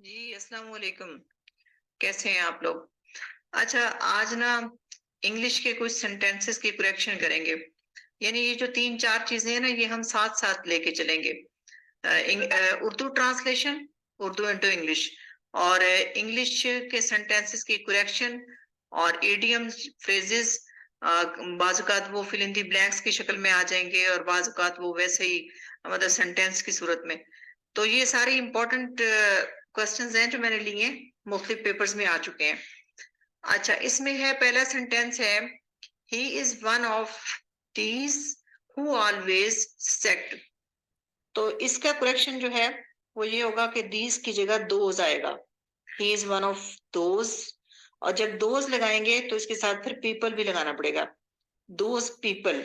जी, अस्सलाम वालेकुम। कैसे हैं आप लोग? अच्छा, आज ना इंग्लिश के कुछ सेंटेंसेस की करेक्शन करेंगे। यानी ये जो 3-4 चीज़ें हैं ना, ये हम साथ-साथ लेके चलेंगे। Urdu translation, Urdu into English और इंग्लिश के सेंटेंसेस की करेक्शन और इडियम्स, फ्रेजेस बाज़ औक़ात वो फिल इन द ब्लैंक्स की शक्ल में आ जाएँगे और बाज़ औक़ात वो वैसे ही मतलब सेंटेंस की सूरत में। तो ये सारे इम्पोर्टेंट क्वेश्चंस हैं जो मैंने लिए, मुख्तलिफ पेपर्स में आ चुके हैं। अच्छा, इसमें है पहला सेंटेंस है, he is one of these who always sect. तो इसका करेक्शन जो है वो ये होगा कि दीज की जगह दोज आएगा। He is one of those, और जब दोज लगाएंगे तो इसके साथ फिर पीपल भी लगाना पड़ेगा। Those people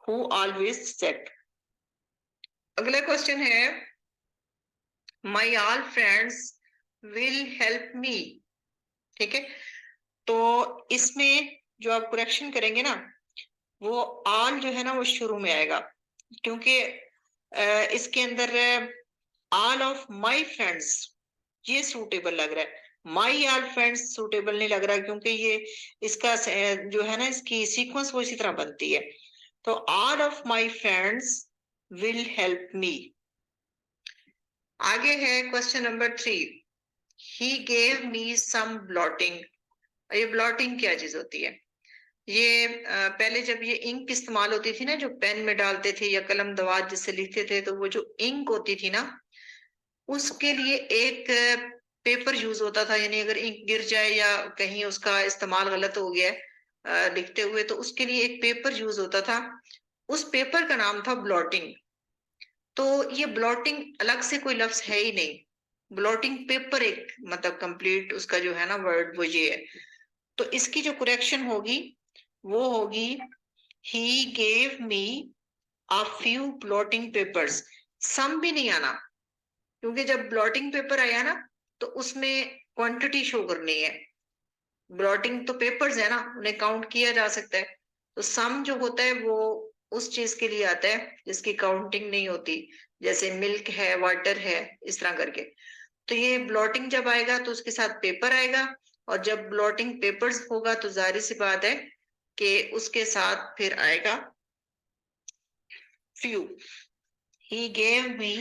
who always sect. अगला क्वेश्चन है, my all friends will help मी। ठीक है, तो इसमें जो आप करेक्शन करेंगे ना, वो ऑल जो है ना वो शुरू में आएगा, क्योंकि इसके अंदर ऑल ऑफ माय फ्रेंड्स ये सूटेबल लग रहा है। माई ऑल फ्रेंड्स सूटेबल नहीं लग रहा, क्योंकि ये इसका जो है ना इसकी सीक्वेंस वो इसी तरह बनती है। तो all of my friends will help me. आगे है question number 3, he gave me some blotting. ये ब्लॉटिंग क्या चीज होती है? ये पहले जब ये इंक इस्तेमाल होती थी ना, जो पेन में डालते थे या कलम दवात जिससे लिखते थे, तो वो जो इंक होती थी ना, उसके लिए एक पेपर यूज होता था। यानी अगर इंक गिर जाए या कहीं उसका इस्तेमाल गलत हो गया है लिखते हुए, तो उसके लिए एक पेपर यूज होता था। उस पेपर का नाम था ब्लॉटिंग। तो ये ब्लॉटिंग अलग से कोई लफ्ज है ही नहीं। ब्लॉटिंग पेपर एक मतलब कंप्लीट उसका जो है ना वर्ड वो ये है। तो इसकी जो करेक्शन होगी वो होगी, he gave me a few blotting papers। सम भी नहीं आना, क्योंकि जब ब्लॉटिंग पेपर आया ना तो उसमें क्वांटिटी शो करनी है। ब्लॉटिंग तो पेपर्स है ना, उन्हें काउंट किया जा सकता है। तो सम जो होता है वो उस चीज के लिए आता है जिसकी काउंटिंग नहीं होती, जैसे मिल्क है, वाटर है, इस तरह करके। तो ये ब्लॉटिंग जब आएगा तो उसके साथ पेपर आएगा, और जब ब्लॉटिंग पेपर्स होगा तो जाहिर सी बात है कि उसके साथ फिर आएगा few. He gave me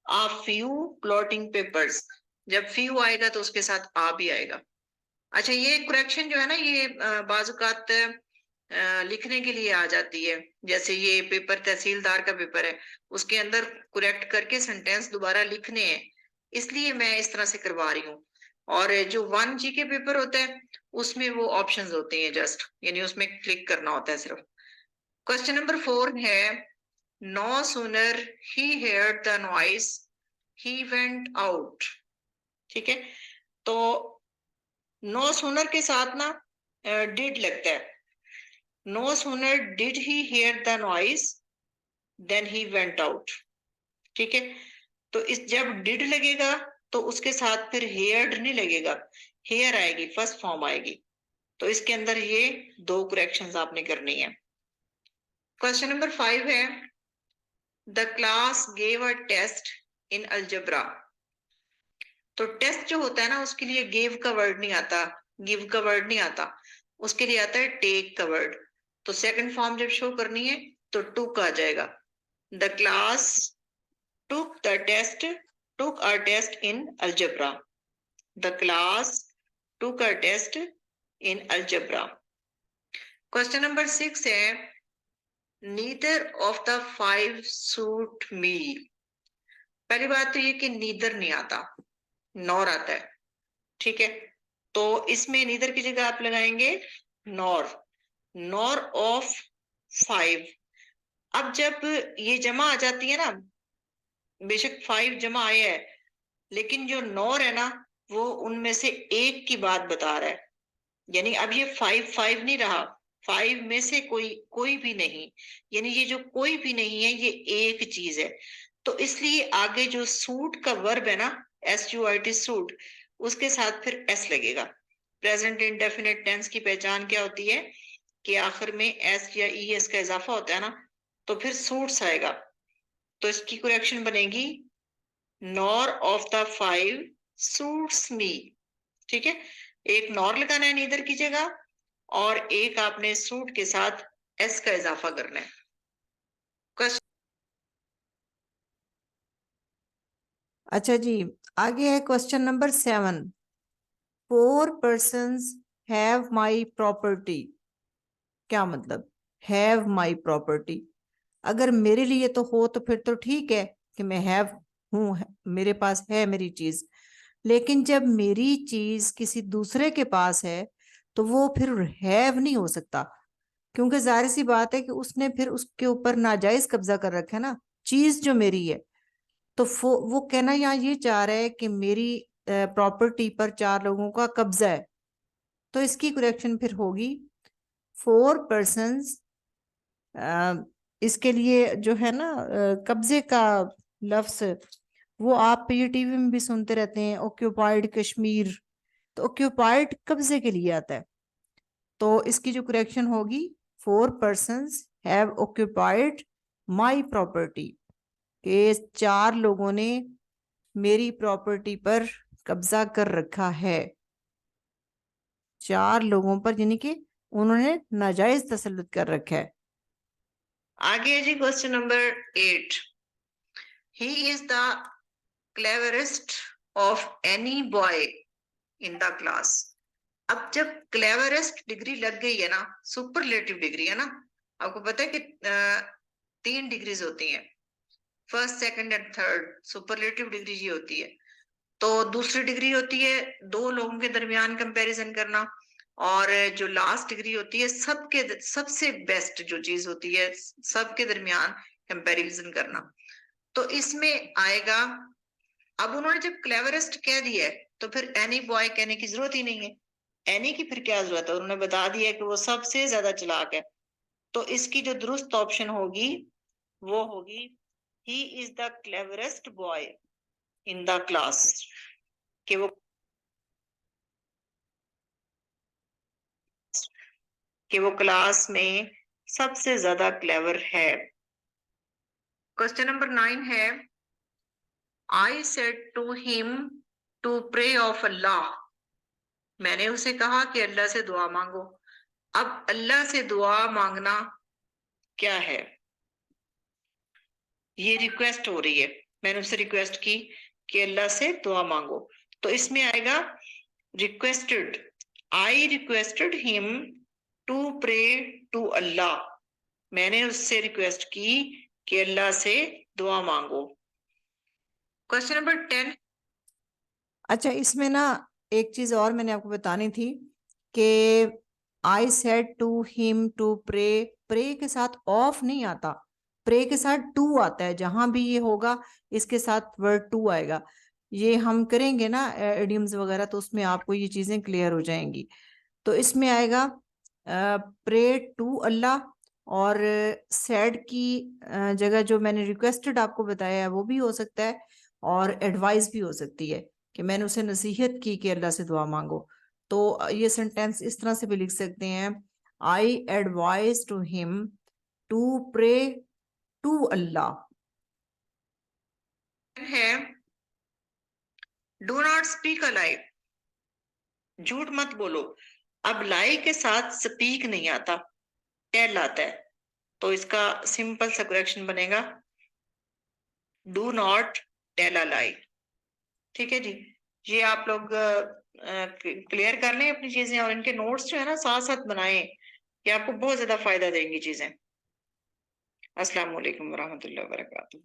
a few blotting papers। जब फ्यू आएगा तो उसके साथ आ भी आएगा। अच्छा, ये करेक्शन जो है ना, ये बाज़ औक़ात लिखने के लिए आ जाती है। जैसे ये पेपर तहसीलदार का पेपर है, उसके अंदर करेक्ट करके सेंटेंस दोबारा लिखने हैं, इसलिए मैं इस तरह से करवा रही हूँ। और जो 1G के पेपर होता है उसमें वो ऑप्शंस होते हैं जस्ट, यानी उसमें क्लिक करना होता है सिर्फ। क्वेश्चन नंबर 4 है, no sooner he heard the noise he went out। ठीक है, तो नो सूनर के साथ ना डिड लगता है। No sooner did he hear the noise then he went out. ठीक है, तो इस जब डिड लगेगा तो उसके साथ फिर हेयर्ड नहीं लगेगा, हेयर आएगी, फर्स्ट फॉर्म आएगी। तो इसके अंदर ये दो करेक्शंस आपने करनी है। क्वेश्चन नंबर 5 है, the class gave a test in algebra. तो टेस्ट जो होता है ना उसके लिए गेव का वर्ड नहीं आता, गिव का वर्ड नहीं आता, उसके लिए आता है टेक का वर्ड। तो सेकंड फॉर्म जब शो करनी है तो टुक आ जाएगा। The class took the test, took a test in algebra. The class took a test in algebra. Question number 6 है, neither of the 5 suit me. पहली बात तो ये कि नीदर नहीं आता, नॉर आता है। ठीक है, तो इसमें नीदर की जगह आप लगाएंगे नॉर। Nor of 5। अब जब ये जमा आ जाती है ना, बेशक 5 जमा आया है, लेकिन जो नॉर है ना वो उनमें से एक की बात बता रहा है। यानी अब ये 5 नहीं रहा, 5 में से कोई कोई भी नहीं। यानी ये जो कोई भी नहीं है ये एक चीज है। तो इसलिए आगे जो सूट का वर्ब है ना, SUIT सूट, उसके साथ फिर एस लगेगा। प्रेजेंट इंडेफिनिट टेंस की पहचान क्या होती है कि आखिर में एस या ES का इजाफा होता है ना, तो फिर सूट्स आएगा। तो इसकी करेक्शन बनेगी, nor of the 5 suits me. ठीक है, एक नॉर लगाना है नीदर की जगह, और एक आपने सूट के साथ एस का इजाफा करना है। अच्छा जी, आगे है question number 7। 4 persons have my property. क्या मतलब हैव माई प्रॉपर्टी? अगर मेरे लिए तो हो तो फिर तो ठीक है कि मैं हैव हूं, मेरे पास है मेरी चीज। लेकिन जब मेरी चीज किसी दूसरे के पास है तो वो फिर हैव नहीं हो सकता, क्योंकि जाहिर सी बात है कि उसने फिर उसके ऊपर नाजायज कब्जा कर रखा है ना, चीज जो मेरी है। तो वो कहना यहाँ ये चाह रहा है कि मेरी प्रॉपर्टी पर 4 लोगों का कब्जा है। तो इसकी करेक्शन फिर होगी 4 persons। इसके लिए जो है ना कब्जे का लफ्ज, वो आप ये टीवी में भी सुनते रहते हैं, ऑक्यूपाइड कश्मीर। तो ऑक्यूपाइड कब्जे के लिए आता है। तो इसकी जो करेक्शन होगी 4 persons have occupied my property, के 4 लोगों ने मेरी प्रॉपर्टी पर कब्जा कर रखा है। 4 लोगों पर, यानी कि उन्होंने नाजायज तसल्लुत कर रखा है। आगे है जी question number 8। He is the cleverest of any boy in the class. अब जब क्लेवरेस्ट डिग्री लग गई है ना, सुपरलेटिव डिग्री है ना, आपको पता है कि 3 डिग्रीज होती हैं, first second and third. Superlative degree ये होती है। तो दूसरी डिग्री होती है दो लोगों के दरमियान कंपैरिजन करना, और जो लास्ट डिग्री होती है सबके सबसे बेस्ट जो चीज होती है सबके दरमियान कंपैरिजन करना। तो इसमें आएगा, अब उन्होंने जब क्लेवरेस्ट कह दिया है तो फिर एनी बॉय कहने की जरूरत ही नहीं है। एनी की फिर क्या जरूरत है, उन्होंने बता दिया कि वो सबसे ज्यादा चालाक है। तो इसकी जो दुरुस्त ऑप्शन होगी वो होगी ही is the cleverest boy in the class, कि वो क्लास में सबसे ज्यादा क्लेवर है। क्वेश्चन नंबर 9 है, I said to him to pray of Allah. मैंने उसे कहा कि अल्लाह से दुआ मांगो। अब अल्लाह से दुआ मांगना क्या है, ये रिक्वेस्ट हो रही है। मैंने उससे रिक्वेस्ट की कि अल्लाह से दुआ मांगो। तो इसमें आएगा requested, I requested him to pray to Allah. मैंने उससे रिक्वेस्ट की कि अल्लाह से दुआ मांगो। Question number 10। अच्छा, इसमें ना एक चीज और मैंने आपको बतानी थी कि I said to him to pray, pray के साथ ऑफ नहीं आता, प्रे के साथ टू आता है। जहां भी ये होगा इसके साथ वर्ड टू आएगा। ये हम करेंगे ना इडियम्स वगैरह, तो उसमें आपको ये चीजें क्लियर हो जाएंगी। तो इसमें आएगा प्रे टू अल्लाह, और सैड की जगह जो मैंने रिक्वेस्टेड आपको बताया है वो भी हो सकता है, और एडवाइस भी हो सकती है कि मैंने उसे नसीहत की कि अल्लाह से दुआ मांगो। तो ये सेंटेंस इस तरह से भी लिख सकते हैं, I advise to him to pray to Allah. है do not speak a lie, झूठ मत बोलो। अब लाई के साथ स्पीक नहीं आता, टेल आता है। तो इसका सिंपल सा करेक्शन बनेगा डू नॉट टेल अ लाई। ठीक है जी, ये आप लोग क्लियर कर लें अपनी चीजें, और इनके नोट्स जो है ना साथ साथ बनाएं, ये आपको बहुत ज्यादा फायदा देंगी चीजें। अस्सलाम वालेकुम वरहमतुल्लाहि वबरकातुहू।